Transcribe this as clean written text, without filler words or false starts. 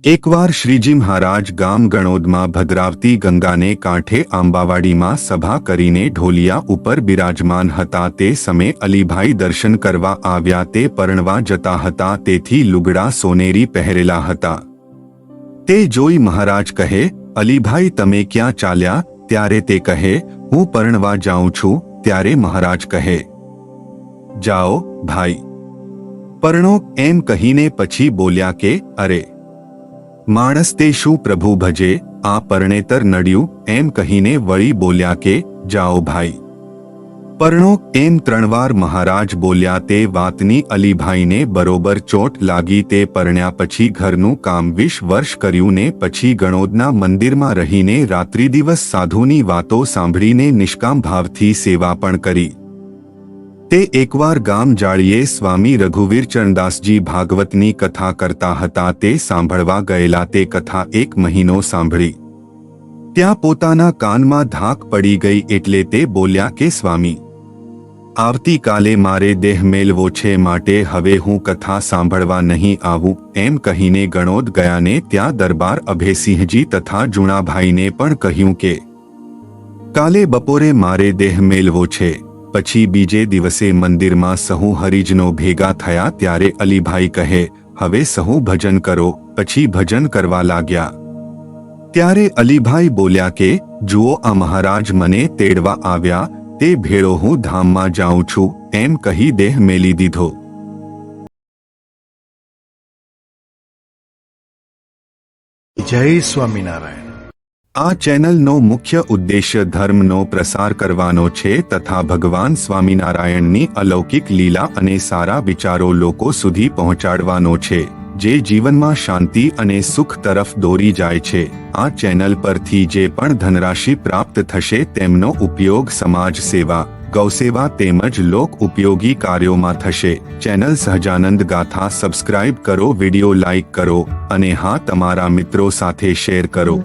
એકવાર શ્રીજી મહારાજ ગામ ગણોદમાં ભદ્રાવતી ગંગાને કાંઠે આંબાવાડીમાં સભા કરીને ઢોલિયા ઉપર બિરાજમાન હતા તે સમયે અલીભાઈ દર્શન કરવા આવ્યા તે પરણવા જતા હતા તેથી લુગડા સોનેરી પહેરેલા હતા તે જોઈ મહારાજ કહે અલીભાઈ તમે ક્યાં ચાલ્યા ત્યારે તે કહે હું પરણવા જાઉં છું ત્યારે મહારાજ કહે જાઓ ભાઈ પરણો એમ કહીને પછી બોલ્યા કે અરે માણસ તે શું પ્રભુ ભજે આ પરણેતર નડ્યું એમ કહીને વળી બોલ્યા કે જાઓ ભાઈ પરણો એમ 3 વાર મહારાજ બોલ્યા તે વાતની અલીભાઈને બરોબર ચોટ લાગી તે પરણ્યા પછી ઘરનું કામ 20 વર્ષ કર્યું ને પછી ગણોદના મંદિરમાં રહીને રાત્રિ દિવસ સાધુની વાતો સાંભળીને નિષ્કામ ભાવથી સેવા પણ કરી તે એકવાર ગામ જાળીએ સ્વામી રઘુવીર ચરણદાસજી ભાગવતની કથા કરતા હતા તે સાંભળવા ગયેલા તે કથા 1 મહિનો સાંભળી ત્યાં પોતાના કાનમાં ધાક પડી ગઈ એટલે તે બોલ્યા કે સ્વામી આવતીકાલે મારે દેહ મેળવો છે માટે હવે હું કથા સાંભળવા નહીં આવું એમ કહીને ગણોદ ગયા ને ત્યાં દરબાર અભયસિંહજી તથા જુણાભાઈને પણ કહ્યું કે કાલે બપોરે મારે દેહ મેળવો છે પછી બીજે દિવસે મંદિરમાં સહુ હરિજનો ભેગા થયા ત્યારે અલીભાઈ કહે હવે સહુ ભજન કરો પછી ભજન કરવા લાગ્યા ત્યારે અલીભાઈ બોલ્યા કે જુઓ આ મહારાજ મને તેડવા આવ્યા તે ભેળો હું ધામમાં જાઉં છું એમ કહી દેહ મેલી દીધો જય સ્વામિનારાયણ આ ચેનલનો મુખ્ય ઉદ્દેશ્ય ધર્મનો પ્રસાર કરવાનો છે તથા ભગવાન સ્વામિનારાયણની અલૌકિક લીલા અને સારા વિચારો લોકો સુધી પહોંચાડવાનો છે જે જીવનમાં શાંતિ અને સુખ તરફ દોરી જાય છે આ ચેનલ પરથી જે પણ ધનરાશિ પ્રાપ્ત થશે તેમનો ઉપયોગ સમાજ સેવા ગૌસેવા તેમજ લોક ઉપયોગી કાર્યોમાં થશે ચેનલ સહજાનંદ ગાથા સબસ્ક્રાઇબ કરો વિડિયો લાઇક કરો અને હા તમારા મિત્રો સાથે શેર કરો।